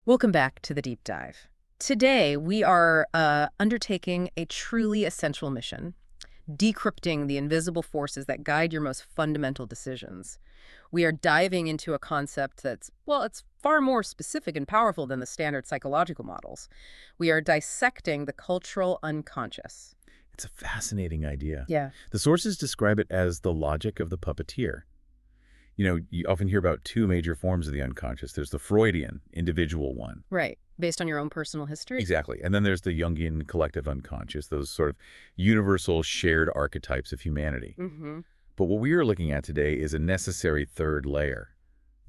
Welcome back to the deep dive. Today, we are undertaking a truly essential mission, decrypting the invisible forces that guide your most fundamental decisions. We are diving into a concept that's, well, it's far more specific and powerful than the standard psychological models. We are dissecting the cultural unconscious. It's a fascinating idea. Yeah. The sources describe it as the logic of the puppeteer. You often hear about two major forms of the unconscious. There's the Freudian, individual one. Right. Based on your own personal history? Exactly. And then there's the Jungian collective unconscious, those sort of universal shared archetypes of humanity. Mm-hmm. But what we are looking at today is a necessary third layer,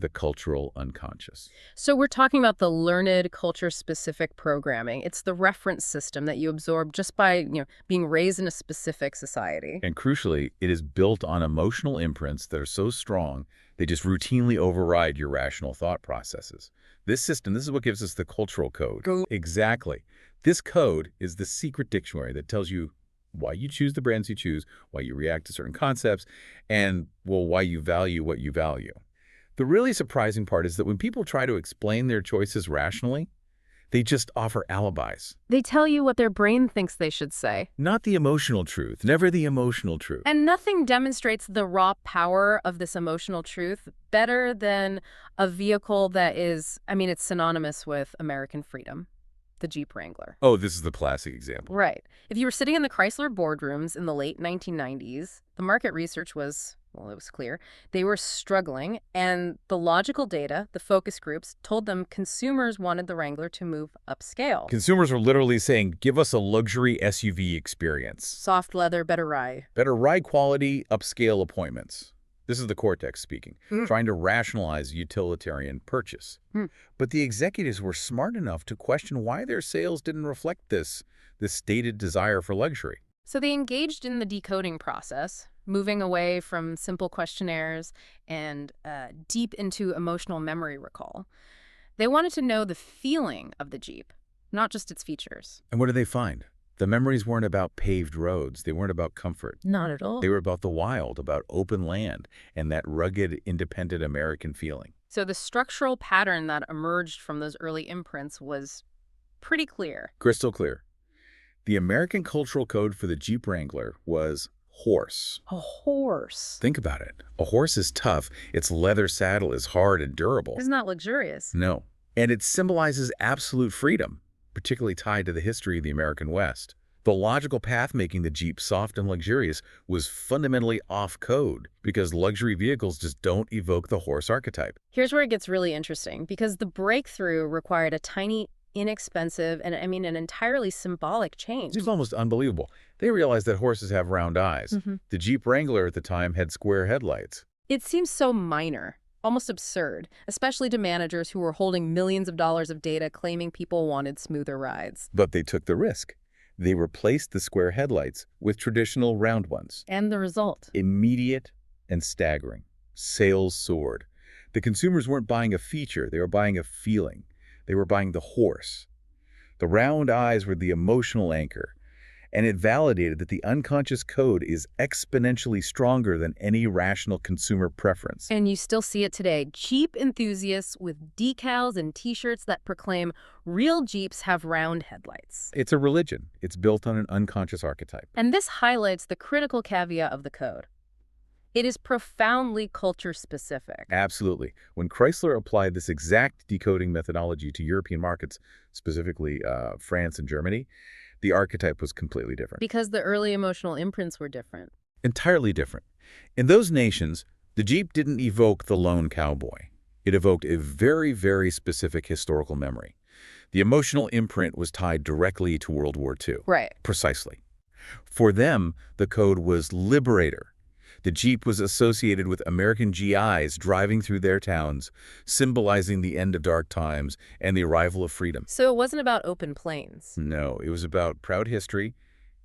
the cultural unconscious. So we're talking about the learned culture-specific programming. It's the reference system that you absorb just by, being raised in a specific society. And crucially, it is built on emotional imprints that are so strong, they just routinely override your rational thought processes. This system, this is what gives us the cultural code. Exactly. This code is the secret dictionary that tells you why you choose the brands you choose, why you react to certain concepts, and, well, why you value what you value. The really surprising part is that when people try to explain their choices rationally, they just offer alibis. They tell you what their brain thinks they should say. Not the emotional truth, never the emotional truth. And nothing demonstrates the raw power of this emotional truth better than a vehicle that is, it's synonymous with American freedom. The Jeep Wrangler. Oh, this is the classic example. Right. If you were sitting in the Chrysler boardrooms in the late 1990s, the market research was, well, it was clear. They were struggling, and the logical data, the focus groups, told them consumers wanted the Wrangler to move upscale. Consumers were literally saying, give us a luxury SUV experience. Soft leather, better ride. Better ride quality, upscale appointments. This is the cortex speaking, trying to rationalize utilitarian purchase. But the executives were smart enough to question why their sales didn't reflect this stated desire for luxury. So they engaged in the decoding process, moving away from simple questionnaires and deep into emotional memory recall. They wanted to know the feeling of the Jeep, not just its features. And what did they find? The memories weren't about paved roads. They weren't about comfort. Not at all. They were about the wild, about open land, and that rugged, independent American feeling. So the structural pattern that emerged from those early imprints was pretty clear. Crystal clear. The American cultural code for the Jeep Wrangler was horse. A horse. Think about it. A horse is tough. Its leather saddle is hard and durable. It's not luxurious. No. And it symbolizes absolute freedom, particularly tied to the history of the American West. The logical path making the Jeep soft and luxurious was fundamentally off-code because luxury vehicles just don't evoke the horse archetype. Here's where it gets really interesting, because the breakthrough required a tiny, inexpensive, and an entirely symbolic change. It's almost unbelievable. They realized that horses have round eyes. The Jeep Wrangler at the time had square headlights. It seems so minor. Almost absurd, especially to managers who were holding millions of dollars of data claiming people wanted smoother rides. But they took the risk. They replaced the square headlights with traditional round ones. And the result? Immediate and staggering. Sales soared. The consumers weren't buying a feature, they were buying a feeling. They were buying the horse. The round eyes were the emotional anchor. And it validated that the unconscious code is exponentially stronger than any rational consumer preference. And you still see it today. Jeep enthusiasts with decals and T-shirts that proclaim real Jeeps have round headlights. It's a religion. It's built on an unconscious archetype. And this highlights the critical caveat of the code. It is profoundly culture-specific. Absolutely. When Chrysler applied this exact decoding methodology to European markets, specifically France and Germany, the archetype was completely different. Because the early emotional imprints were different. Entirely different. In those nations, the Jeep didn't evoke the lone cowboy. It evoked a very, very specific historical memory. The emotional imprint was tied directly to World War II. Right. Precisely. For them, the code was liberator. The Jeep was associated with American GIs driving through their towns, symbolizing the end of dark times and the arrival of freedom. So it wasn't about open plains. No, it was about proud history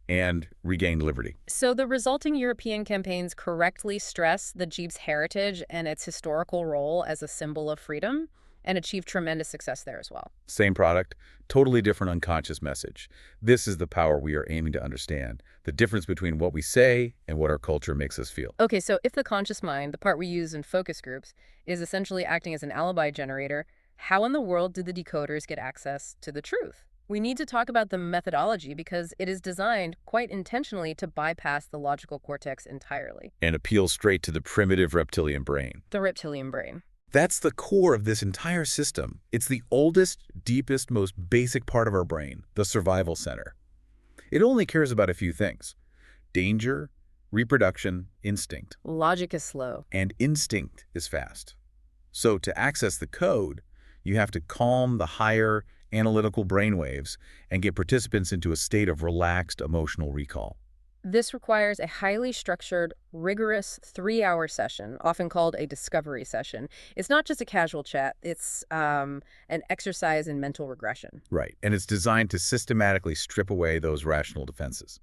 and regained liberty. So the resulting European campaigns correctly stress the Jeep's heritage and its historical role as a symbol of freedom, and achieved tremendous success there as well. Same product, totally different unconscious message. This is the power we are aiming to understand, the difference between what we say and what our culture makes us feel. Okay, so if the conscious mind, the part we use in focus groups, is essentially acting as an alibi generator, How in the world do the decoders get access to the truth? We need to talk about the methodology because it is designed quite intentionally to bypass the logical cortex entirely. And appeal straight to the primitive reptilian brain. The reptilian brain. That's the core of this entire system. It's the oldest, deepest, most basic part of our brain, the survival center. It only cares about a few things: danger, reproduction, instinct. Logic is slow. And instinct is fast. So to access the code, you have to calm the higher analytical brainwaves and get participants into a state of relaxed emotional recall. This requires a highly structured, rigorous 3-hour session, often called a discovery session. It's not just a casual chat, it's an exercise in mental regression. Right, and it's designed to systematically strip away those rational defenses.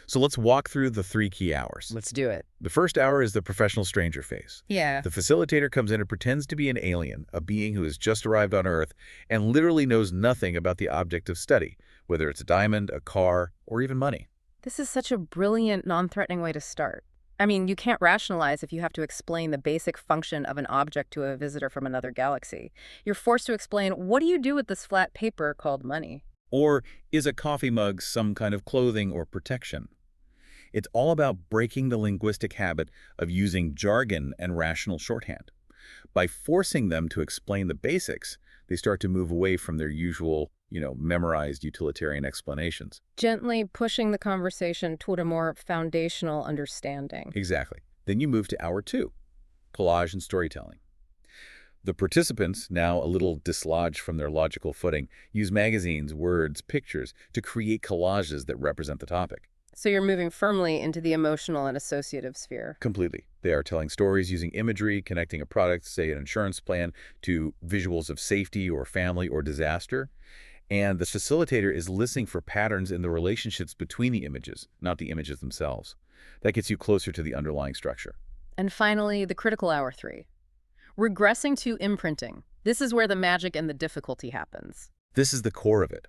So let's walk through the 3 key hours. Let's do it. The first hour is the professional stranger phase. Yeah. The facilitator comes in and pretends to be an alien, a being who has just arrived on Earth and literally knows nothing about the object of study, whether it's a diamond, a car, or even money. This is such a brilliant, non-threatening way to start. I mean, you can't rationalize if you have to explain the basic function of an object to a visitor from another galaxy. You're forced to explain, what do you do with this flat paper called money? Or is a coffee mug some kind of clothing or protection? It's all about breaking the linguistic habit of using jargon and rational shorthand. By forcing them to explain the basics, they start to move away from their usual, memorized utilitarian explanations. Gently pushing the conversation toward a more foundational understanding. Exactly. Then you move to hour 2, collage and storytelling. The participants, now a little dislodged from their logical footing, use magazines, words, pictures to create collages that represent the topic. So you're moving firmly into the emotional and associative sphere. Completely. They are telling stories using imagery, connecting a product, say an insurance plan, to visuals of safety or family or disaster. And the facilitator is listening for patterns in the relationships between the images, not the images themselves. That gets you closer to the underlying structure. And finally, the critical hour 3. Regressing to imprinting. This is where the magic and the difficulty happens. This is the core of it.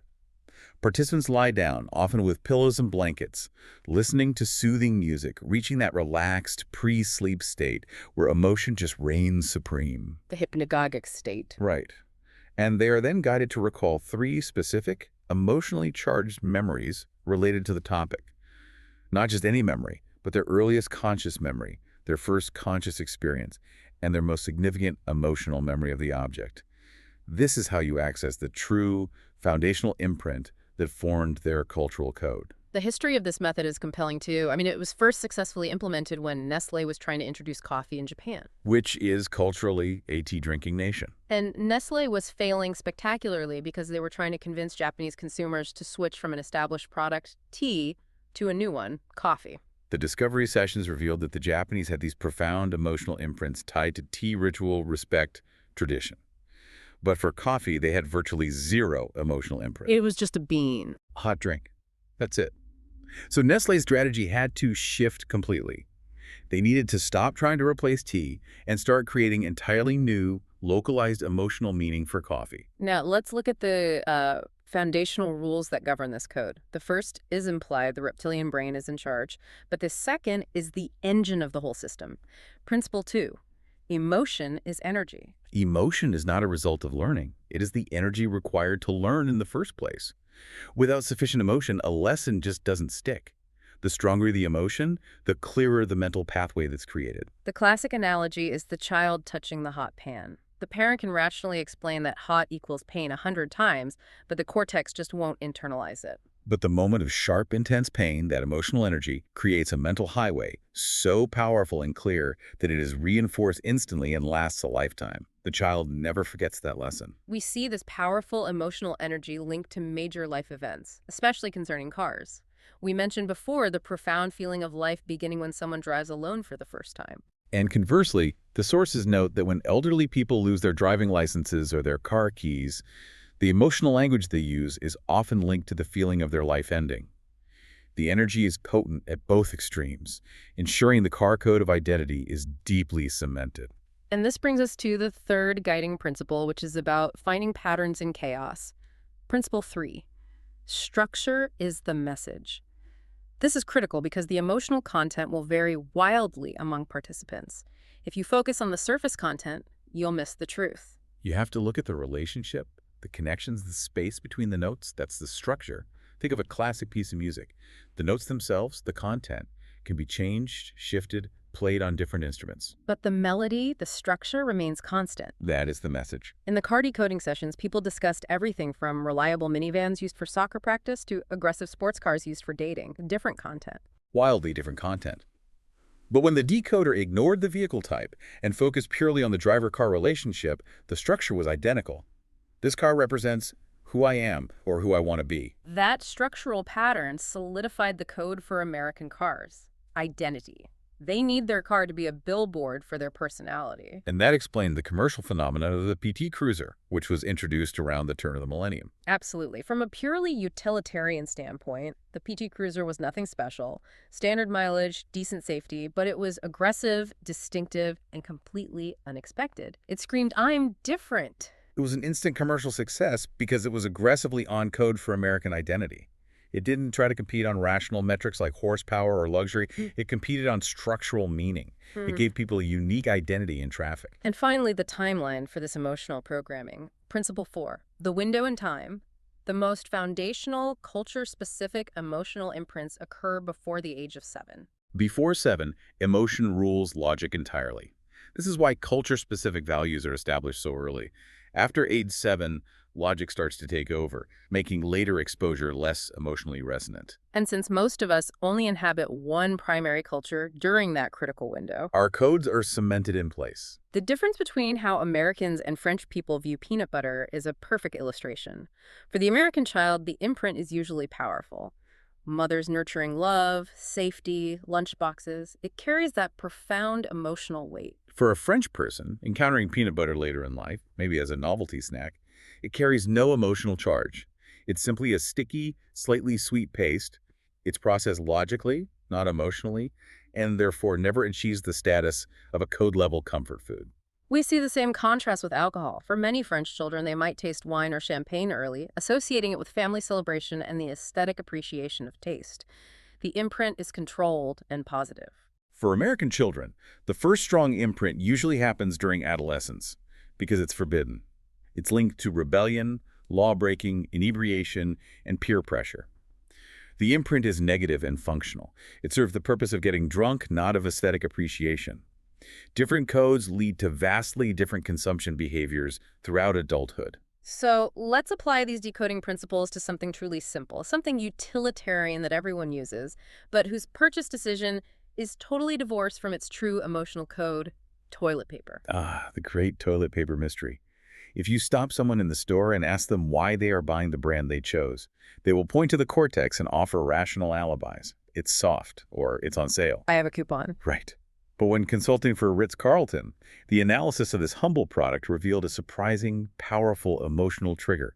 Participants lie down, often with pillows and blankets, listening to soothing music, reaching that relaxed pre-sleep state where emotion just reigns supreme. The hypnagogic state. Right. And they are then guided to recall 3 specific, emotionally charged memories related to the topic. Not just any memory, but their earliest conscious memory, their first conscious experience, and their most significant emotional memory of the object. This is how you access the true, foundational imprint that formed their cultural code. The history of this method is compelling, too. I mean, it was first successfully implemented when Nestlé was trying to introduce coffee in Japan. Which is culturally a tea-drinking nation. And Nestlé was failing spectacularly because they were trying to convince Japanese consumers to switch from an established product, tea, to a new one, coffee. The discovery sessions revealed that the Japanese had these profound emotional imprints tied to tea ritual, respect, tradition. But for coffee, they had virtually 0 emotional imprint. It was just a bean. Hot drink. That's it. So Nestlé's strategy had to shift completely. They needed to stop trying to replace tea and start creating entirely new, localized emotional meaning for coffee. Now, let's look at the foundational rules that govern this code. The first is implied, the reptilian brain is in charge, but the second is the engine of the whole system. Principle 2, emotion is energy. Emotion is not a result of learning. It is the energy required to learn in the first place. Without sufficient emotion, a lesson just doesn't stick. The stronger the emotion, the clearer the mental pathway that's created. The classic analogy is the child touching the hot pan. The parent can rationally explain that hot equals pain 100 times, but the cortex just won't internalize it. But the moment of sharp, intense pain, that emotional energy, creates a mental highway so powerful and clear that it is reinforced instantly and lasts a lifetime. The child never forgets that lesson. We see this powerful emotional energy linked to major life events, especially concerning cars. We mentioned before the profound feeling of life beginning when someone drives alone for the first time. And conversely, the sources note that when elderly people lose their driving licenses or their car keys, the emotional language they use is often linked to the feeling of their life ending. The energy is potent at both extremes, ensuring the car code of identity is deeply cemented. And this brings us to the third guiding principle, which is about finding patterns in chaos. Principle 3, structure is the message. This is critical because the emotional content will vary wildly among participants. If you focus on the surface content, you'll miss the truth. You have to look at the relationship, the connections, the space between the notes. That's the structure. Think of a classic piece of music. The notes themselves, the content, can be changed, shifted, played on different instruments. But the melody, the structure remains constant. That is the message. In the car decoding sessions, people discussed everything from reliable minivans used for soccer practice to aggressive sports cars used for dating, different content. Wildly different content. But when the decoder ignored the vehicle type and focused purely on the driver-car relationship, the structure was identical. This car represents who I am or who I want to be. That structural pattern solidified the code for American cars. Identity. They need their car to be a billboard for their personality. And that explained the commercial phenomenon of the PT Cruiser, which was introduced around the turn of the millennium. Absolutely. From a purely utilitarian standpoint, the PT Cruiser was nothing special. Standard mileage, decent safety, but it was aggressive, distinctive, and completely unexpected. It screamed, "I'm different." It was an instant commercial success because it was aggressively on code for American identity. It didn't try to compete on rational metrics like horsepower or luxury. It competed on structural meaning. It gave people a unique identity in traffic. And finally, the timeline for this emotional programming. Principle 4, the window in time. The most foundational, culture-specific emotional imprints occur before the age of 7. Before 7, emotion rules logic entirely. This is why culture-specific values are established so early. After age 7, logic starts to take over, making later exposure less emotionally resonant. And since most of us only inhabit one primary culture during that critical window, Our codes are cemented in place. the difference between how Americans and French people view peanut butter is a perfect illustration. For the American child, the imprint is usually powerful. Mother's nurturing love, safety, lunchboxes, it carries that profound emotional weight. For a French person, encountering peanut butter later in life, maybe as a novelty snack, it carries no emotional charge. It's simply a sticky, slightly sweet paste. It's processed logically, not emotionally, and therefore never achieves the status of a code-level comfort food. We see the same contrast with alcohol. For many French children, they might taste wine or champagne early, associating it with family celebration and the aesthetic appreciation of taste. The imprint is controlled and positive. For American children, the first strong imprint usually happens during adolescence because it's forbidden. It's linked to rebellion, law-breaking, inebriation, and peer pressure. The imprint is negative and functional. It serves the purpose of getting drunk, not of aesthetic appreciation. Different codes lead to vastly different consumption behaviors throughout adulthood. So let's apply these decoding principles to something truly simple, something utilitarian that everyone uses, but whose purchase decision is totally divorced from its true emotional code: toilet paper. Ah, the great toilet paper mystery. If you stop someone in the store and ask them why they are buying the brand they chose, they will point to the cortex and offer rational alibis. It's soft, or it's on sale. I have a coupon. Right. But when consulting for Ritz-Carlton, the analysis of this humble product revealed a surprising, powerful emotional trigger.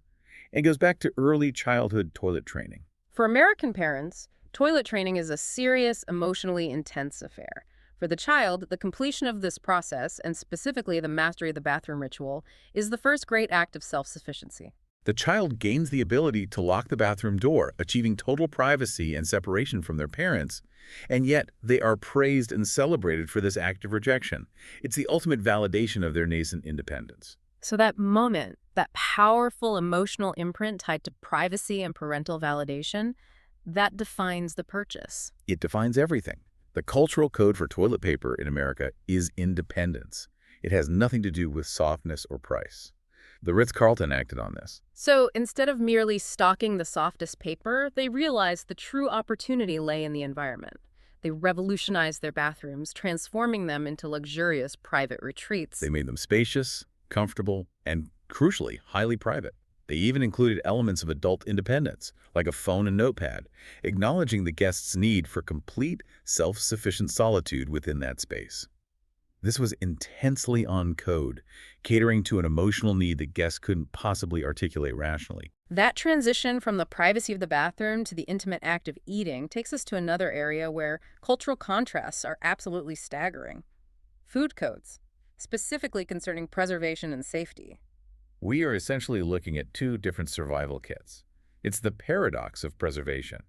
And goes back to early childhood toilet training. For American parents, toilet training is a serious, emotionally intense affair. For the child, the completion of this process, and specifically the mastery of the bathroom ritual, is the first great act of self-sufficiency. The child gains the ability to lock the bathroom door, achieving total privacy and separation from their parents, and yet they are praised and celebrated for this act of rejection. It's the ultimate validation of their nascent independence. So that moment, that powerful emotional imprint tied to privacy and parental validation, that defines the purchase. It defines everything. The cultural code for toilet paper in America is independence. It has nothing to do with softness or price. The Ritz-Carlton acted on this. So instead of merely stocking the softest paper, they realized the true opportunity lay in the environment. They revolutionized their bathrooms, transforming them into luxurious private retreats. They made them spacious, comfortable, and, crucially, highly private. They even included elements of adult independence, like a phone and notepad, acknowledging the guest's need for complete, self-sufficient solitude within that space. This was intensely on code, catering to an emotional need that guests couldn't possibly articulate rationally. That transition from the privacy of the bathroom to the intimate act of eating takes us to another area where cultural contrasts are absolutely staggering. Food codes, specifically concerning preservation and safety. We are essentially looking at two different survival kits. It's the paradox of preservation.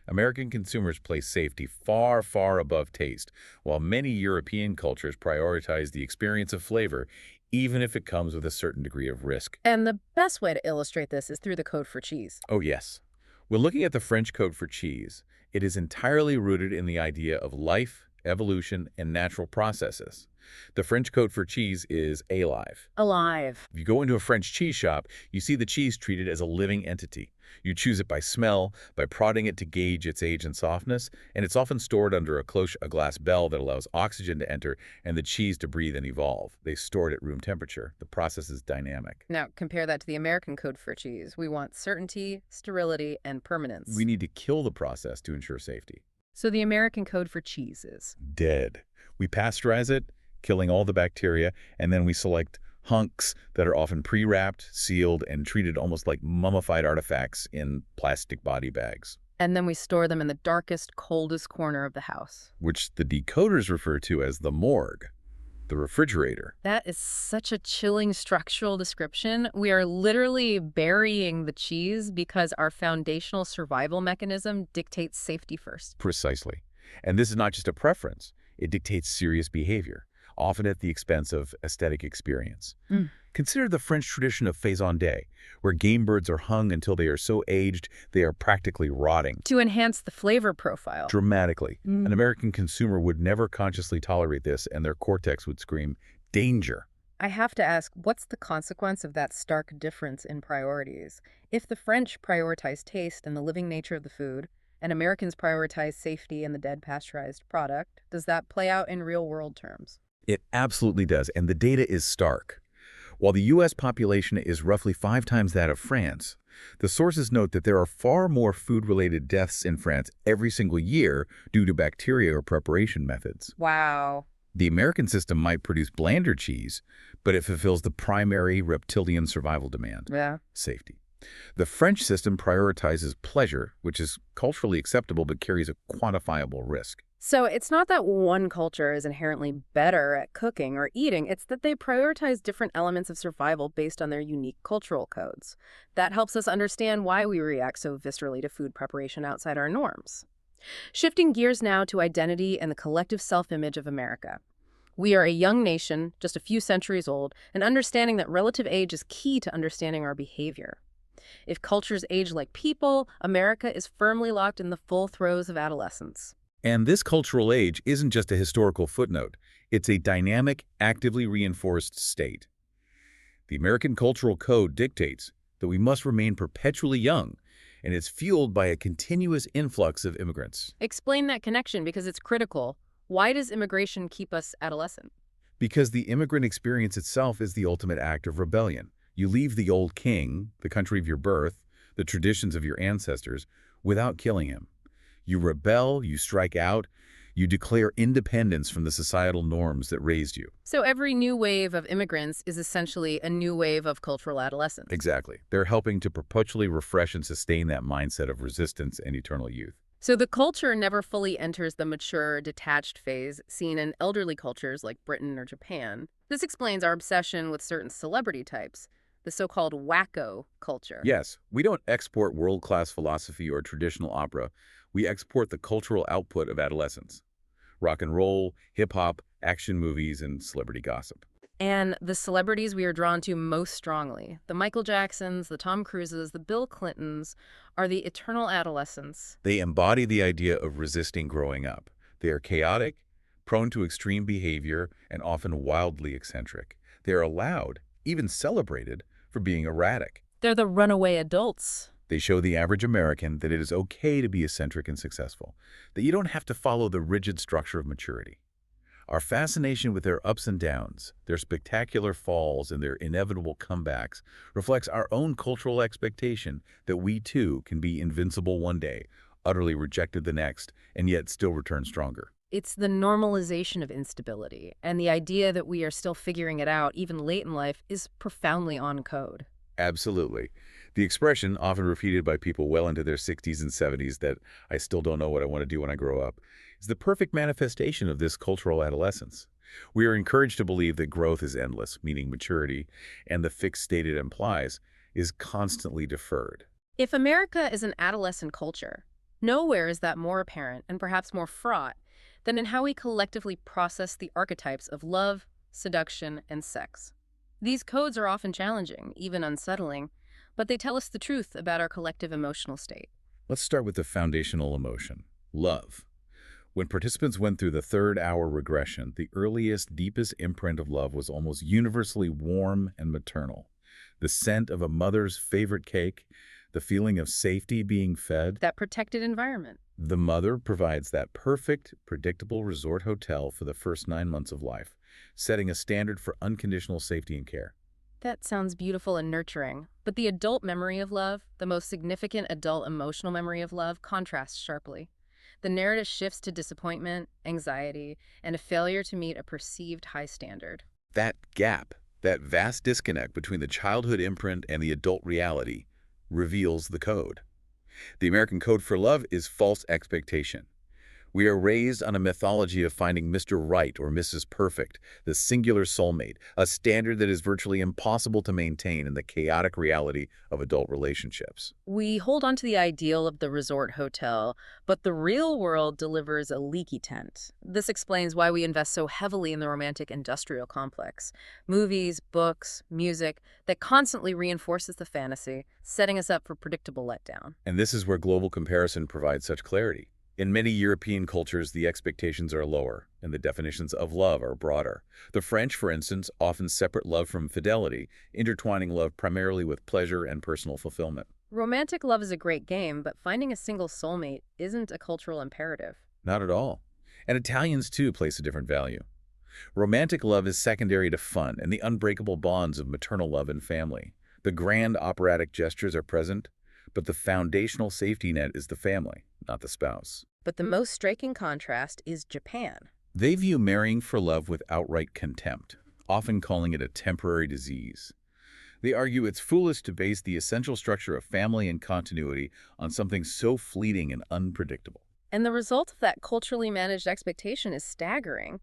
American consumers place safety far, far above taste, while many European cultures prioritize the experience of flavor, even if it comes with a certain degree of risk. And the best way to illustrate this is through the code for cheese. Oh, yes. When looking at the French code for cheese, it is entirely rooted in the idea of life, evolution, and natural processes. The French code for cheese is alive. Alive. If you go into a French cheese shop, you see the cheese treated as a living entity. You choose it by smell, by prodding it to gauge its age and softness, and it's often stored under a cloche, a glass bell that allows oxygen to enter and the cheese to breathe and evolve. They store it at room temperature. The process is dynamic. Now, compare that to the American code for cheese. We want certainty, sterility, and permanence. We need to kill the process to ensure safety. So the American code for cheese is Dead. We pasteurize it, killing all the bacteria, and then we select hunks that are often pre-wrapped, sealed, and treated almost like mummified artifacts in plastic body bags, and then we store them in the darkest, coldest corner of the house. which the decoders refer to as the morgue, the refrigerator. That is such a chilling structural description. We are literally burying the cheese because our foundational survival mechanism dictates safety first. Precisely. And this is not just a preference. It dictates serious behavior, often at the expense of aesthetic experience. Consider the French tradition of faisandé, where game birds are hung until they are so aged they are practically rotting. To enhance the flavor profile. Dramatically. An American consumer would never consciously tolerate this, and their cortex would scream, danger. I have to ask, what's the consequence of that stark difference in priorities? If the French prioritize taste and the living nature of the food, and Americans prioritize safety and the dead pasteurized product, does that play out in real-world terms? It absolutely does, and the data is stark. While the U.S. population is roughly 5 times that of France, the sources note that there are far more food-related deaths in France every single year due to bacteria or preparation methods. Wow. The American system might produce blander cheese, but it fulfills the primary reptilian survival demand, Yeah. safety. The French system prioritizes pleasure, which is culturally acceptable but carries a quantifiable risk. So it's not that one culture is inherently better at cooking or eating, it's that they prioritize different elements of survival based on their unique cultural codes. That helps us understand why we react so viscerally to food preparation outside our norms. Shifting gears now to identity and the collective self-image of America. We are a young nation, just a few centuries old, and understanding that relative age is key to understanding our behavior. If cultures age like people, America is firmly locked in the full throes of adolescence. And this cultural age isn't just a historical footnote. It's a dynamic, actively reinforced state. The American Cultural Code dictates that we must remain perpetually young, and it's fueled by a continuous influx of immigrants. Explain that connection because it's critical. Why does immigration keep us adolescent? Because the immigrant experience itself is the ultimate act of rebellion. You leave the old king, the country of your birth, the traditions of your ancestors, without killing him. You rebel, you strike out, you declare independence from the societal norms that raised you. So every new wave of immigrants is essentially a new wave of cultural adolescence. Exactly. They're helping to perpetually refresh and sustain that mindset of resistance and eternal youth. So the culture never fully enters the mature, detached phase seen in elderly cultures like Britain or Japan. This explains our obsession with certain celebrity types, the so-called wacko culture. Yes, we don't export world-class philosophy or traditional opera. We export the cultural output of adolescence. Rock and roll, hip-hop, action movies, and celebrity gossip. And the celebrities we are drawn to most strongly, the Michael Jacksons, the Tom Cruises, the Bill Clintons, are the eternal adolescents. They embody the idea of resisting growing up. They are chaotic, prone to extreme behavior, and often wildly eccentric. They are allowed, even celebrated, for being erratic. They're the runaway adults. They show the average American that it is okay to be eccentric and successful, that you don't have to follow the rigid structure of maturity. Our fascination with their ups and downs, their spectacular falls, and their inevitable comebacks reflects our own cultural expectation that we too can be invincible one day, utterly rejected the next, and yet still return stronger. It's the normalization of instability, and the idea that we are still figuring it out even late in life is profoundly on code. Absolutely. The expression, often repeated by people well into their 60s and 70s, that I still don't know what I want to do when I grow up, is the perfect manifestation of this cultural adolescence. We are encouraged to believe that growth is endless, meaning maturity, and the fixed state it implies is constantly deferred. If America is an adolescent culture, nowhere is that more apparent and perhaps more fraught than in how we collectively process the archetypes of love, seduction, and sex. These codes are often challenging, even unsettling, but they tell us the truth about our collective emotional state. Let's start with the foundational emotion, love. When participants went through the third-hour regression, the earliest, deepest imprint of love was almost universally warm and maternal. The scent of a mother's favorite cake, the feeling of safety being fed. That protected environment. The mother provides that perfect, predictable resort hotel for the first 9 months of life, setting a standard for unconditional safety and care. That sounds beautiful and nurturing, but the adult memory of love, the most significant adult emotional memory of love, contrasts sharply. The narrative shifts to disappointment, anxiety, and a failure to meet a perceived high standard. That gap, that vast disconnect between the childhood imprint and the adult reality, reveals the code. The American code for love is false expectation. We are raised on a mythology of finding Mr. Right or Mrs. Perfect, the singular soulmate, a standard that is virtually impossible to maintain in the chaotic reality of adult relationships. We hold on to the ideal of the resort hotel, but the real world delivers a leaky tent. This explains why we invest so heavily in the romantic industrial complex. Movies, books, music that constantly reinforces the fantasy, setting us up for predictable letdown. And this is where global comparison provides such clarity. In many European cultures, the expectations are lower, and the definitions of love are broader. The French, for instance, often separate love from fidelity, intertwining love primarily with pleasure and personal fulfillment. Romantic love is a great game, but finding a single soulmate isn't a cultural imperative. Not at all. And Italians, too, place a different value. Romantic love is secondary to fun and the unbreakable bonds of maternal love and family. The grand operatic gestures are present, but the foundational safety net is the family, not the spouse. But the most striking contrast is Japan. They view marrying for love with outright contempt, often calling it a temporary disease. They argue it's foolish to base the essential structure of family and continuity on something so fleeting and unpredictable. And the result of that culturally managed expectation is staggering.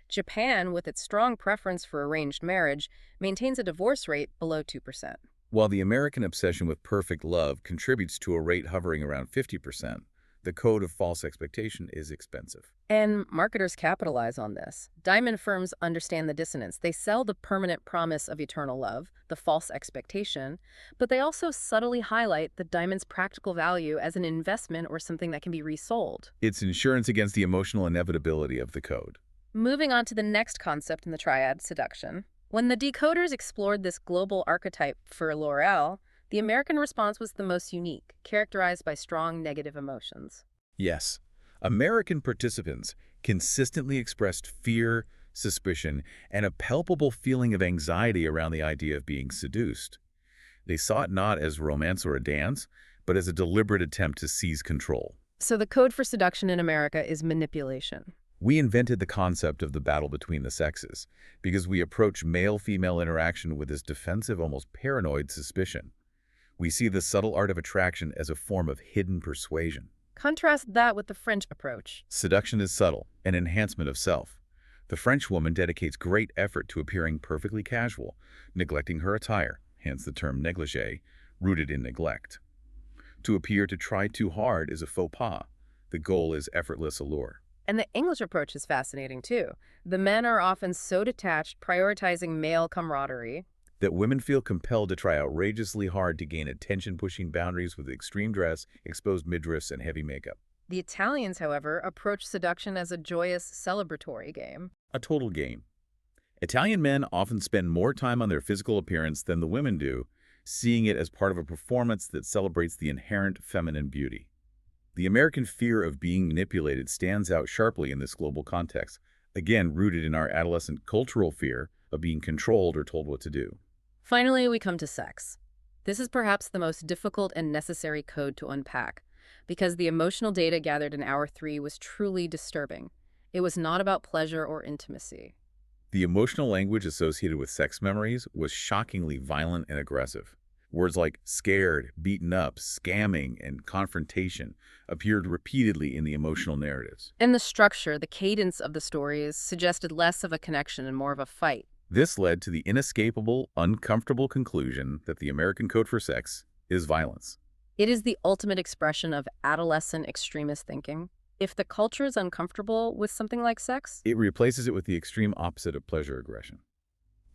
Japan, with its strong preference for arranged marriage, maintains a divorce rate below 2%. While the American obsession with perfect love contributes to a rate hovering around 50%, the code of false expectation is expensive. And marketers capitalize on this. Diamond firms understand the dissonance. They sell the permanent promise of eternal love, the false expectation, but they also subtly highlight the diamond's practical value as an investment or something that can be resold. It's insurance against the emotional inevitability of the code. Moving on to the next concept in the triad, seduction. When the decoders explored this global archetype for L'Oreal, the American response was the most unique, characterized by strong negative emotions. Yes, American participants consistently expressed fear, suspicion, and a palpable feeling of anxiety around the idea of being seduced. They saw it not as romance or a dance, but as a deliberate attempt to seize control. So the code for seduction in America is manipulation. We invented the concept of the battle between the sexes because we approach male-female interaction with this defensive, almost paranoid suspicion. We see the subtle art of attraction as a form of hidden persuasion. Contrast that with the French approach. Seduction is subtle, an enhancement of self. The French woman dedicates great effort to appearing perfectly casual, neglecting her attire, hence the term négligé, rooted in neglect. To appear to try too hard is a faux pas. The goal is effortless allure. And the English approach is fascinating, too. The men are often so detached, prioritizing male camaraderie, that women feel compelled to try outrageously hard to gain attention, pushing boundaries with extreme dress, exposed midriffs, and heavy makeup. The Italians, however, approach seduction as a joyous, celebratory game. A total game. Italian men often spend more time on their physical appearance than the women do, seeing it as part of a performance that celebrates the inherent feminine beauty. The American fear of being manipulated stands out sharply in this global context, again rooted in our adolescent cultural fear of being controlled or told what to do. Finally, we come to sex. This is perhaps the most difficult and necessary code to unpack, because the emotional data gathered in Hour 3 was truly disturbing. It was not about pleasure or intimacy. The emotional language associated with sex memories was shockingly violent and aggressive. Words like scared, beaten up, scamming, and confrontation appeared repeatedly in the emotional narratives. And the structure, the cadence of the stories, suggested less of a connection and more of a fight. This led to the inescapable, uncomfortable conclusion that the American code for sex is violence. It is the ultimate expression of adolescent extremist thinking. If the culture is uncomfortable with something like sex, It replaces it with the extreme opposite of pleasure aggression.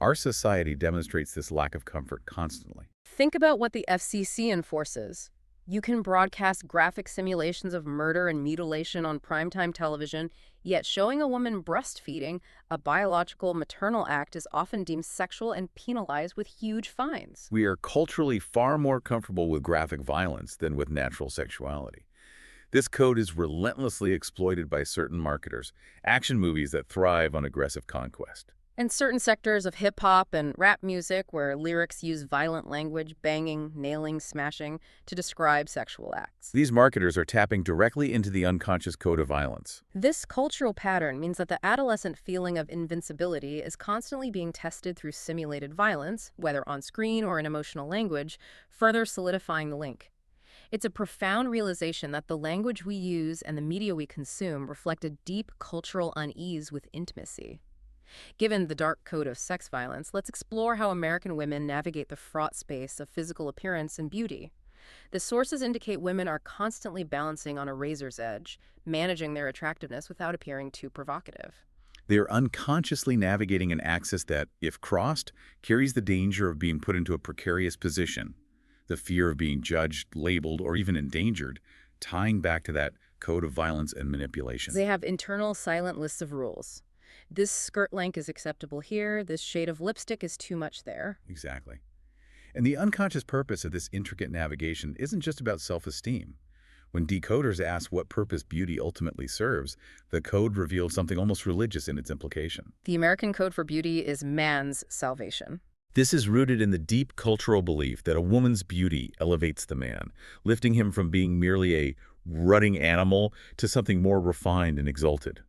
Our society demonstrates this lack of comfort constantly. Think about what the FCC enforces. You can broadcast graphic simulations of murder and mutilation on primetime television, yet showing a woman breastfeeding, a biological maternal act, is often deemed sexual and penalized with huge fines. We are culturally far more comfortable with graphic violence than with natural sexuality. This code is relentlessly exploited by certain marketers, action movies that thrive on aggressive conquest. And certain sectors of hip-hop and rap music where lyrics use violent language, banging, nailing, smashing, to describe sexual acts. These marketers are tapping directly into the unconscious code of violence. This cultural pattern means that the adolescent feeling of invincibility is constantly being tested through simulated violence, whether on screen or in emotional language, further solidifying the link. It's a profound realization that the language we use and the media we consume reflect a deep cultural unease with intimacy. Given the dark code of sex violence, let's explore how American women navigate the fraught space of physical appearance and beauty. The sources indicate women are constantly balancing on a razor's edge, managing their attractiveness without appearing too provocative. They are unconsciously navigating an axis that, if crossed, carries the danger of being put into a precarious position. The fear of being judged, labeled, or even endangered, tying back to that code of violence and manipulation. They have internal silent lists of rules. This skirt length is acceptable here, this shade of lipstick is too much there. Exactly. And the unconscious purpose of this intricate navigation isn't just about self-esteem. When decoders ask what purpose beauty ultimately serves, the code reveals something almost religious in its implication. The American code for beauty is man's salvation. This is rooted in the deep cultural belief that a woman's beauty elevates the man, lifting him from being merely a rutting animal to something more refined and exalted.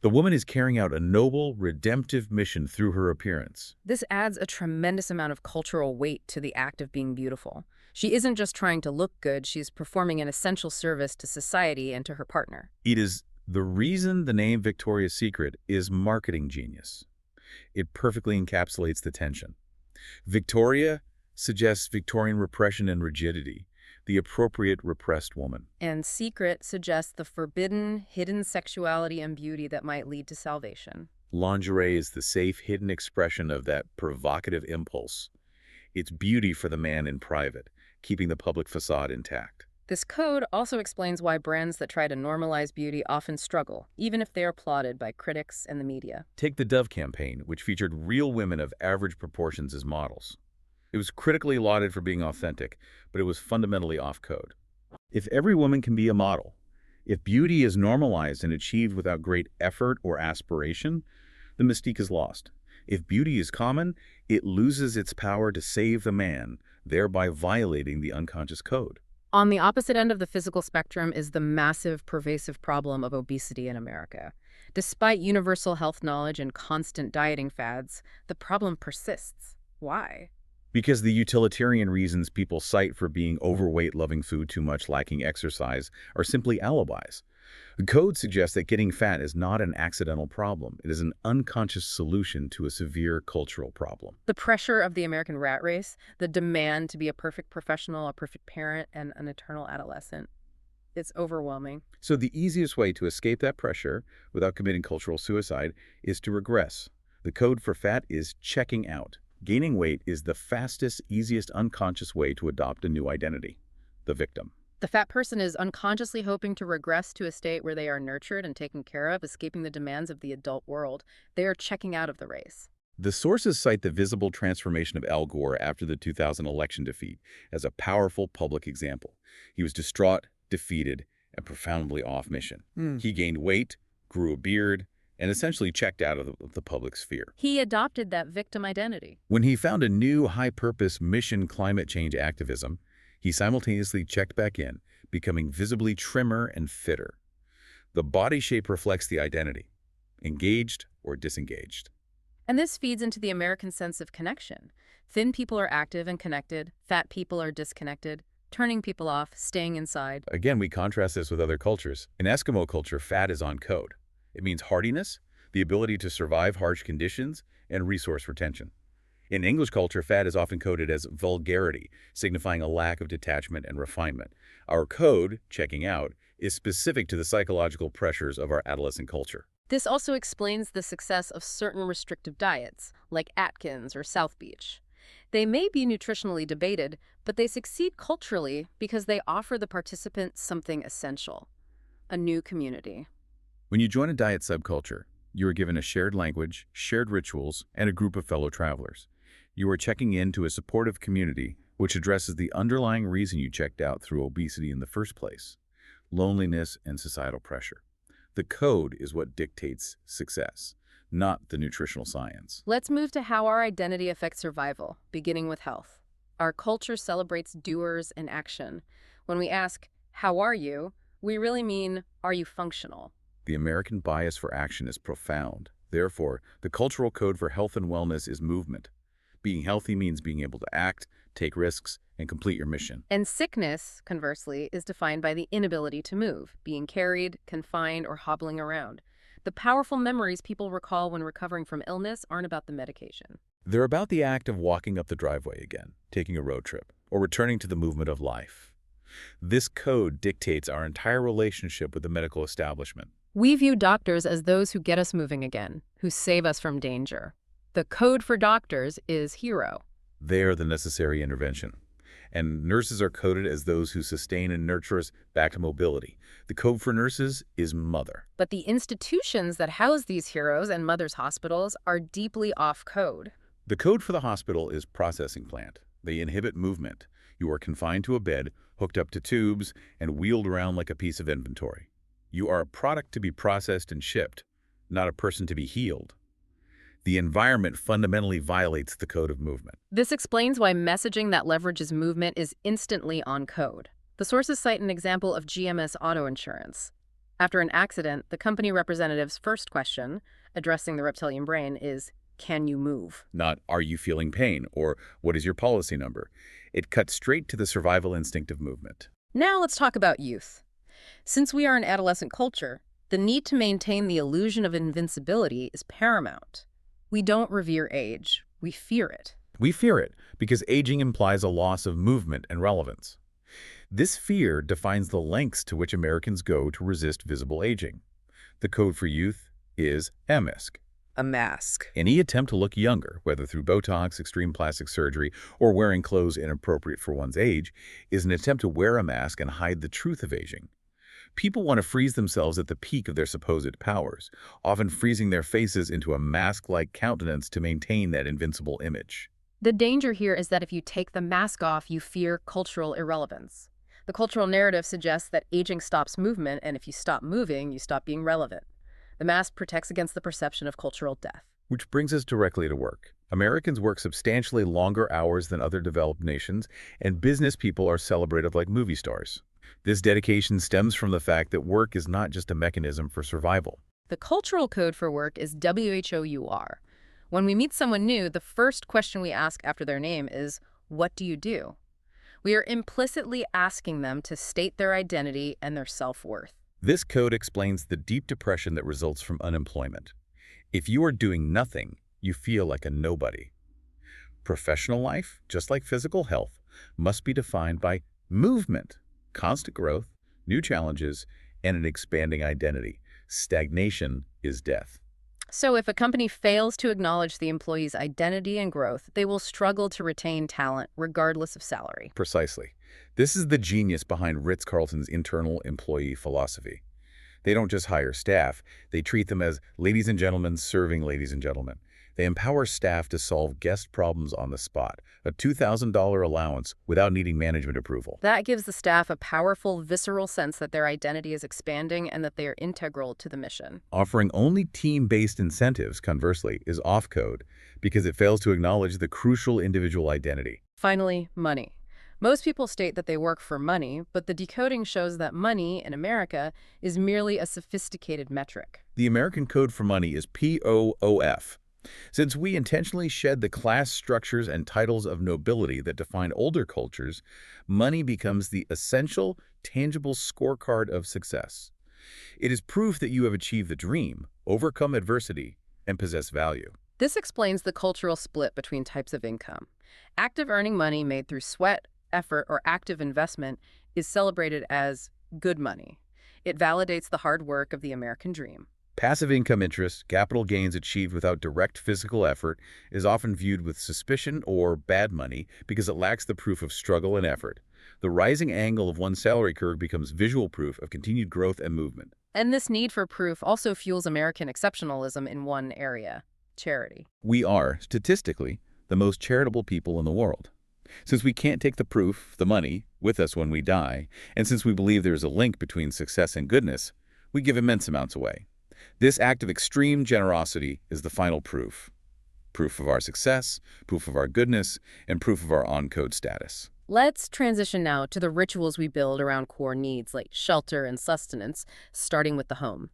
The woman is carrying out a noble, redemptive mission through her appearance. This adds a tremendous amount of cultural weight to the act of being beautiful. She isn't just trying to look good, she's performing an essential service to society and to her partner. It is the reason the name Victoria's Secret is marketing genius. It perfectly encapsulates the tension. Victoria suggests Victorian repression and rigidity, the appropriate repressed woman. And secret suggests the forbidden, hidden sexuality and beauty that might lead to salvation. Lingerie is the safe, hidden expression of that provocative impulse. It's beauty for the man in private, keeping the public facade intact. This code also explains why brands that try to normalize beauty often struggle, even if they are applauded by critics and the media. Take the Dove campaign, which featured real women of average proportions as models. It was critically lauded for being authentic, but it was fundamentally off-code. If every woman can be a model, if beauty is normalized and achieved without great effort or aspiration, the mystique is lost. If beauty is common, it loses its power to save the man, thereby violating the unconscious code. On the opposite end of the physical spectrum is the massive, pervasive problem of obesity in America. Despite universal health knowledge and constant dieting fads, the problem persists. Why? Because the utilitarian reasons people cite for being overweight, loving food too much, lacking exercise, are simply alibis. The code suggests that getting fat is not an accidental problem. It is an unconscious solution to a severe cultural problem. The pressure of the American rat race, the demand to be a perfect professional, a perfect parent, and an eternal adolescent. It's overwhelming. So the easiest way to escape that pressure without committing cultural suicide is to regress. The code for fat is checking out. Gaining weight is the fastest, easiest unconscious way to adopt a new identity, the victim. The fat person is unconsciously hoping to regress to a state where they are nurtured and taken care of, escaping the demands of the adult world. They are checking out of the race. The sources cite the visible transformation of Al Gore after the 2000 election defeat as a powerful public example. He was distraught, defeated, and profoundly off mission. He gained weight, grew a beard, and essentially checked out of the public sphere. He adopted that victim identity. When he found a new high-purpose mission climate change activism, he simultaneously checked back in, becoming visibly trimmer and fitter. The body shape reflects the identity, engaged or disengaged. And this feeds into the American sense of connection. Thin people are active and connected, fat people are disconnected, turning people off, staying inside. Again, we contrast this with other cultures. In Eskimo culture, fat is on code. It means hardiness, the ability to survive harsh conditions, and resource retention. In English culture, fat is often coded as vulgarity, signifying a lack of detachment and refinement. Our code, checking out, is specific to the psychological pressures of our adolescent culture. This also explains the success of certain restrictive diets, like Atkins or South Beach. They may be nutritionally debated, but they succeed culturally because they offer the participants something essential: a new community. When you join a diet subculture, you are given a shared language, shared rituals, and a group of fellow travelers. You are checking into a supportive community which addresses the underlying reason you checked out through obesity in the first place: loneliness and societal pressure. The code is what dictates success, not the nutritional science. Let's move to how our identity affects survival, beginning with health. Our culture celebrates doers and action. When we ask, "How are you?" we really mean, "Are you functional?" The American bias for action is profound. Therefore, the cultural code for health and wellness is movement. Being healthy means being able to act, take risks, and complete your mission. And sickness, conversely, is defined by the inability to move, being carried, confined, or hobbling around. The powerful memories people recall when recovering from illness aren't about the medication. They're about the act of walking up the driveway again, taking a road trip, or returning to the movement of life. This code dictates our entire relationship with the medical establishment. We view doctors as those who get us moving again, who save us from danger. The code for doctors is hero. They are the necessary intervention. And nurses are coded as those who sustain and nurture us back to mobility. The code for nurses is mother. But the institutions that house these heroes and mothers' hospitals are deeply off-code. The code for the hospital is processing plant. They inhibit movement. You are confined to a bed, hooked up to tubes, and wheeled around like a piece of inventory. You are a product to be processed and shipped, not a person to be healed. The environment fundamentally violates the code of movement. This explains why messaging that leverages movement is instantly on code. The sources cite an example of GMS auto insurance. After an accident, the company representative's first question, addressing the reptilian brain, is, "Can you move?" Not, "Are you feeling pain?" or "What is your policy number?" It cuts straight to the survival instinct of movement. Now let's talk about youth. Since we are an adolescent culture, the need to maintain the illusion of invincibility is paramount. We don't revere age, we fear it. We fear it because aging implies a loss of movement and relevance. This fear defines the lengths to which Americans go to resist visible aging. The code for youth is a mask. A mask. Any attempt to look younger, whether through Botox, extreme plastic surgery, or wearing clothes inappropriate for one's age, is an attempt to wear a mask and hide the truth of aging. People want to freeze themselves at the peak of their supposed powers, often freezing their faces into a mask-like countenance to maintain that invincible image. The danger here is that if you take the mask off, you fear cultural irrelevance. The cultural narrative suggests that aging stops movement, and if you stop moving, you stop being relevant. The mask protects against the perception of cultural death. Which brings us directly to work. Americans work substantially longer hours than other developed nations, and business people are celebrated like movie stars. This dedication stems from the fact that work is not just a mechanism for survival. The cultural code for work is WHOUR. When we meet someone new, the first question we ask after their name is, "What do you do?" We are implicitly asking them to state their identity and their self-worth. This code explains the deep depression that results from unemployment. If you are doing nothing, you feel like a nobody. Professional life, just like physical health, must be defined by movement, constant growth, new challenges, and an expanding identity. Stagnation is death. So if a company fails to acknowledge the employee's identity and growth, they will struggle to retain talent regardless of salary. Precisely. This is the genius behind Ritz-Carlton's internal employee philosophy. They don't just hire staff, they treat them as ladies and gentlemen serving ladies and gentlemen. They empower staff to solve guest problems on the spot, a $2,000 allowance without needing management approval. That gives the staff a powerful, visceral sense that their identity is expanding and that they are integral to the mission. Offering only team-based incentives, conversely, is off-code because it fails to acknowledge the crucial individual identity. Finally, money. Most people state that they work for money, but the decoding shows that money in America is merely a sophisticated metric. The American code for money is POOF. Since we intentionally shed the class structures and titles of nobility that define older cultures, money becomes the essential, tangible scorecard of success. It is proof that you have achieved the dream, overcome adversity, and possess value. This explains the cultural split between types of income. Active earning money made through sweat, effort, or active investment is celebrated as good money. It validates the hard work of the American dream. Passive income interest, capital gains achieved without direct physical effort, is often viewed with suspicion or bad money because it lacks the proof of struggle and effort. The rising angle of one's salary curve becomes visual proof of continued growth and movement. And this need for proof also fuels American exceptionalism in one area: charity. We are, statistically, the most charitable people in the world. Since we can't take the proof, the money, with us when we die, and since we believe there is a link between success and goodness, we give immense amounts away. This act of extreme generosity is the final proof. Proof of our success, proof of our goodness, and proof of our on-code status. Let's transition now to the rituals we build around core needs like shelter and sustenance, starting with the home.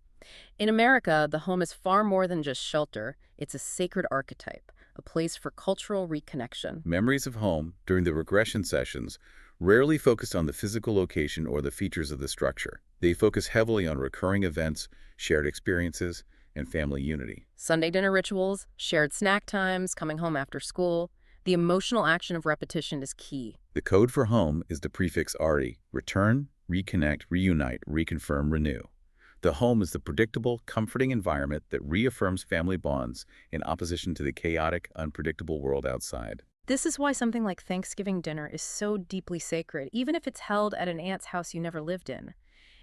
In America, the home is far more than just shelter. It's a sacred archetype, a place for cultural reconnection. Memories of home, during the regression sessions, rarely focused on the physical location or the features of the structure. They focus heavily on recurring events, shared experiences, and family unity. Sunday dinner rituals, shared snack times, coming home after school. The emotional action of repetition is key. The code for home is the prefix RE: return, reconnect, reunite, reconfirm, renew. The home is the predictable, comforting environment that reaffirms family bonds in opposition to the chaotic, unpredictable world outside. This is why something like Thanksgiving dinner is so deeply sacred, even if it's held at an aunt's house you never lived in.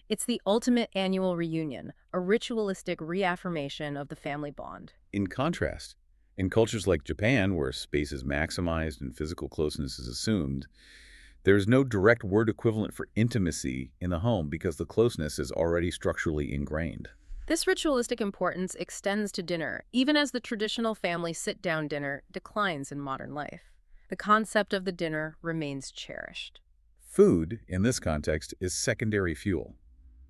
It's the ultimate annual reunion, a ritualistic reaffirmation of the family bond. In contrast, in cultures like Japan, where space is maximized and physical closeness is assumed, there is no direct word equivalent for intimacy in the home because the closeness is already structurally ingrained. This ritualistic importance extends to dinner, even as the traditional family sit-down dinner declines in modern life. The concept of the dinner remains cherished. Food, in this context, is secondary fuel.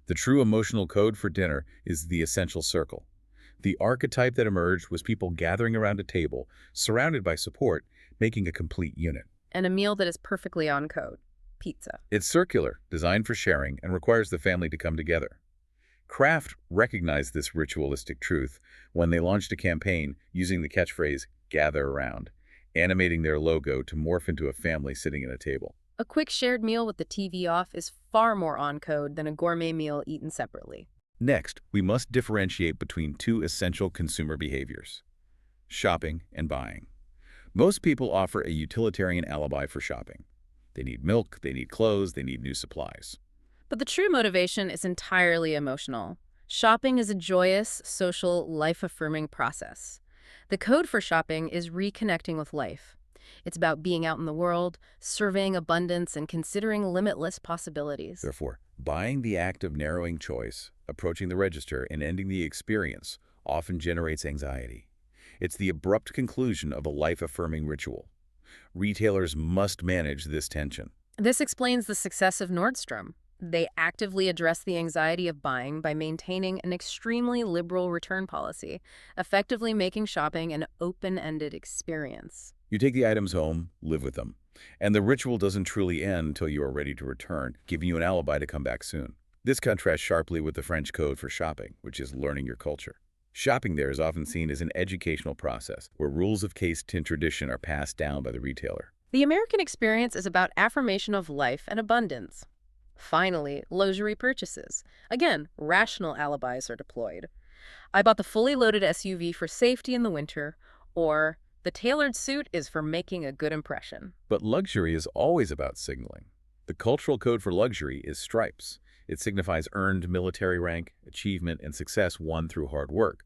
The true emotional code for dinner is the essential circle. The archetype that emerged was people gathering around a table, surrounded by support, making a complete unit. And a meal that is perfectly on code: pizza. It's circular, designed for sharing, and requires the family to come together. Kraft recognized this ritualistic truth when they launched a campaign using the catchphrase, "Gather around," animating their logo to morph into a family sitting at a table. A quick shared meal with the TV off is far more on code than a gourmet meal eaten separately. Next, we must differentiate between two essential consumer behaviors: shopping and buying. Most people offer a utilitarian alibi for shopping. They need milk, they need clothes, they need new supplies. But the true motivation is entirely emotional. Shopping is a joyous, social, life-affirming process. The code for shopping is reconnecting with life. It's about being out in the world, surveying abundance, and considering limitless possibilities. Therefore, buying, the act of narrowing choice, approaching the register, and ending the experience, often generates anxiety. It's the abrupt conclusion of a life-affirming ritual. Retailers must manage this tension. This explains the success of Nordstrom. They actively address the anxiety of buying by maintaining an extremely liberal return policy, effectively making shopping an open-ended experience. You take the items home, live with them, and the ritual doesn't truly end until you are ready to return, giving you an alibi to come back soon. This contrasts sharply with the French code for shopping, which is learning your culture. Shopping there is often seen as an educational process, where rules of caste and tradition are passed down by the retailer. The American experience is about affirmation of life and abundance. Finally, luxury purchases. Again, rational alibis are deployed. I bought the fully loaded SUV for safety in the winter, or the tailored suit is for making a good impression. But luxury is always about signaling. The cultural code for luxury is stripes. It signifies earned military rank, achievement, and success won through hard work.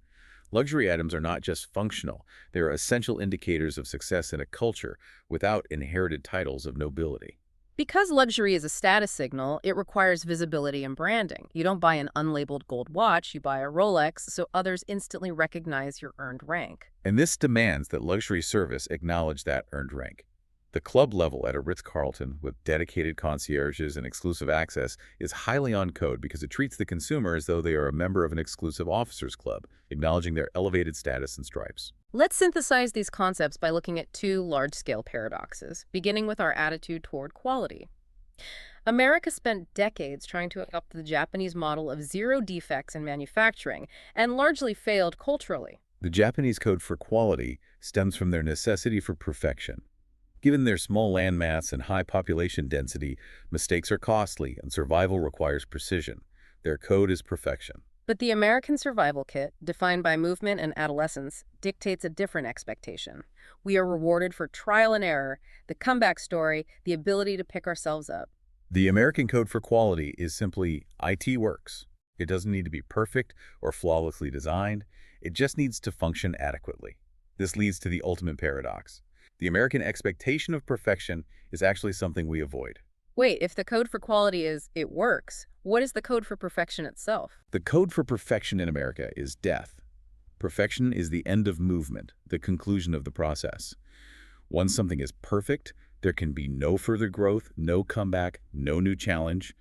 Luxury items are not just functional. They are essential indicators of success in a culture without inherited titles of nobility. Because luxury is a status signal, it requires visibility and branding. You don't buy an unlabeled gold watch, you buy a Rolex, so others instantly recognize your earned rank. And this demands that luxury service acknowledge that earned rank. The club level at a Ritz-Carlton, with dedicated concierges and exclusive access, is highly on code because it treats the consumer as though they are a member of an exclusive officers club, acknowledging their elevated status and stripes. Let's synthesize these concepts by looking at two large-scale paradoxes, beginning with our attitude toward quality. America spent decades trying to adopt the Japanese model of zero defects in manufacturing, and largely failed culturally. The Japanese code for quality stems from their necessity for perfection. Given their small landmass and high population density, mistakes are costly and survival requires precision. Their code is perfection. But the American survival kit, defined by movement and adolescence, dictates a different expectation. We are rewarded for trial and error, the comeback story, the ability to pick ourselves up. The American code for quality is simply IT works. It doesn't need to be perfect or flawlessly designed. It just needs to function adequately. This leads to the ultimate paradox. The American expectation of perfection is actually something we avoid. Wait, if the code for quality is it works, what is the code for perfection itself? The code for perfection in America is death. Perfection is the end of movement, the conclusion of the process. Once something is perfect, there can be no further growth, no comeback, no new challenge.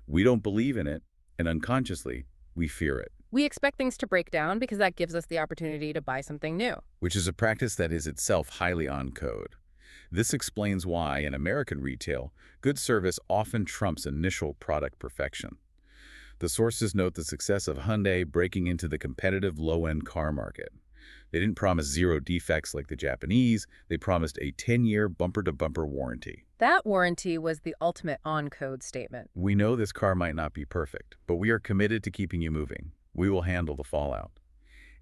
We don't believe in it, and unconsciously, we fear it, We expect things to break down because that gives us the opportunity to buy something new. which is a practice that is itself highly on code. This explains why, in American retail, good service often trumps initial product perfection. The sources note the success of Hyundai breaking into the competitive low-end car market. They didn't promise zero defects like the Japanese, they promised a 10-year bumper-to-bumper warranty. That warranty was the ultimate on-code statement. We know this car might not be perfect, but we are committed to keeping you moving. We will handle the fallout.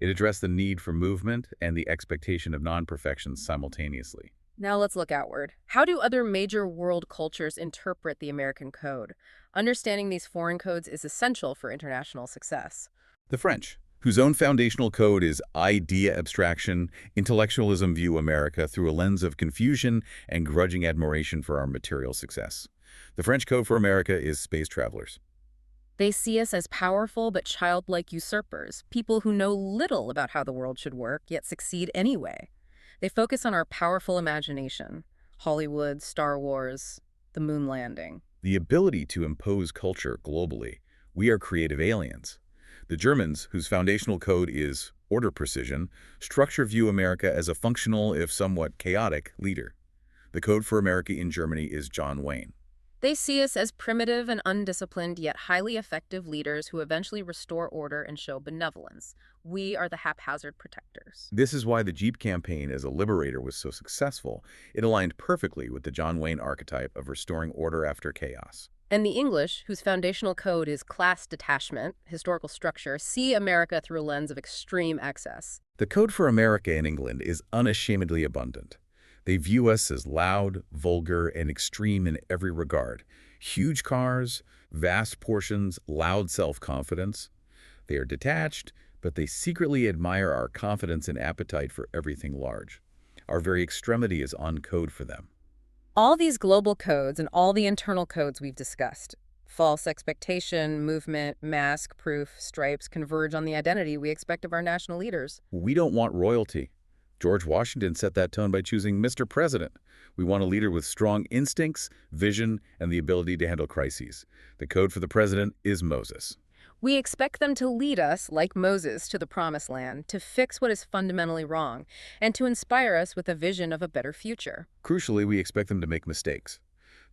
It addressed the need for movement and the expectation of non-perfection simultaneously. Now let's look outward. How do other major world cultures interpret the American code? Understanding these foreign codes is essential for international success. The French, whose own foundational code is idea abstraction, intellectualism, view America through a lens of confusion and grudging admiration for our material success. The French code for America is space travelers. They see us as powerful but childlike usurpers, people who know little about how the world should work, yet succeed anyway. They focus on our powerful imagination. Hollywood, Star Wars, the moon landing. The ability to impose culture globally. We are creative aliens. The Germans, whose foundational code is order precision, structure view America as a functional, if somewhat chaotic, leader. The code for America in Germany is John Wayne. They see us as primitive and undisciplined yet highly effective leaders who eventually restore order and show benevolence. We are the haphazard protectors. This is why the Jeep campaign as a liberator was so successful. It aligned perfectly with the John Wayne archetype of restoring order after chaos. And the English, whose foundational code is class detachment, historical structure, see America through a lens of extreme excess. The code for America in England is unashamedly abundant. They view us as loud, vulgar, and extreme in every regard. Huge cars, vast portions, loud self-confidence. They are detached, but they secretly admire our confidence and appetite for everything large. Our very extremity is on code for them. All these global codes and all the internal codes we've discussed, false expectation, movement, mask, proof, stripes, converge on the identity we expect of our national leaders. We don't want royalty. George Washington set that tone by choosing Mr. President. We want a leader with strong instincts, vision, and the ability to handle crises. The code for the president is Moses. We expect them to lead us, like Moses, to the promised land, to fix what is fundamentally wrong, and to inspire us with a vision of a better future. Crucially, we expect them to make mistakes.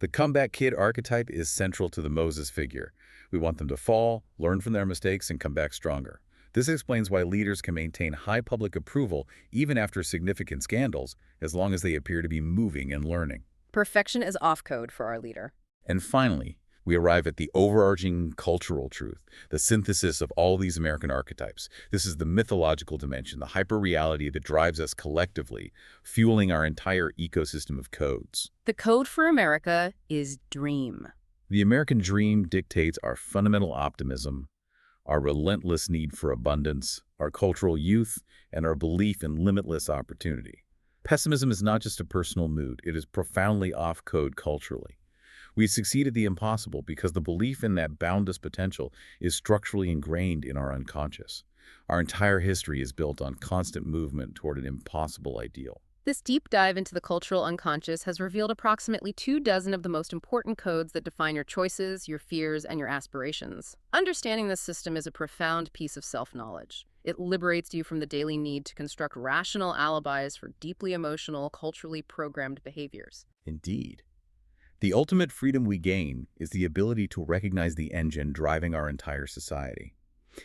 The comeback kid archetype is central to the Moses figure. We want them to fall, learn from their mistakes, and come back stronger. This explains why leaders can maintain high public approval even after significant scandals, as long as they appear to be moving and learning. Perfection is off-code for our leader. And finally, we arrive at the overarching cultural truth, the synthesis of all these American archetypes. This is the mythological dimension, the hyper-reality that drives us collectively, fueling our entire ecosystem of codes. The code for America is dream. The American dream dictates our fundamental optimism, our relentless need for abundance, our cultural youth, and our belief in limitless opportunity. Pessimism is not just a personal mood, it is profoundly off-code culturally. We succeed at the impossible because the belief in that boundless potential is structurally ingrained in our unconscious. Our entire history is built on constant movement toward an impossible ideal. This deep dive into the cultural unconscious has revealed approximately 24 of the most important codes that define your choices, your fears, and your aspirations. Understanding this system is a profound piece of self-knowledge. It liberates you from the daily need to construct rational alibis for deeply emotional, culturally programmed behaviors. Indeed. The ultimate freedom we gain is the ability to recognize the engine driving our entire society.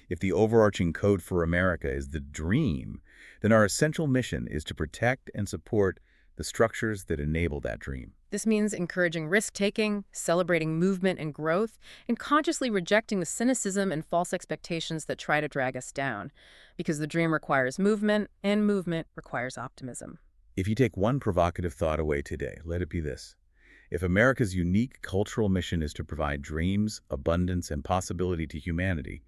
If the overarching code for America is the dream, then our essential mission is to protect and support the structures that enable that dream. This means encouraging risk-taking, celebrating movement and growth, and consciously rejecting the cynicism and false expectations that try to drag us down, because the dream requires movement, and movement requires optimism. If you take one provocative thought away today, let it be this. If America's unique cultural mission is to provide dreams, abundance, and possibility to humanity,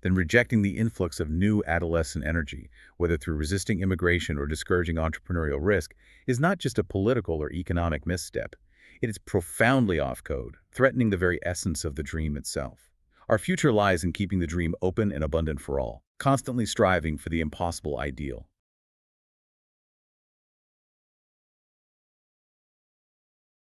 then rejecting the influx of new adolescent energy, whether through resisting immigration or discouraging entrepreneurial risk, is not just a political or economic misstep. It is profoundly off-code, threatening the very essence of the dream itself. Our future lies in keeping the dream open and abundant for all, constantly striving for the impossible ideal.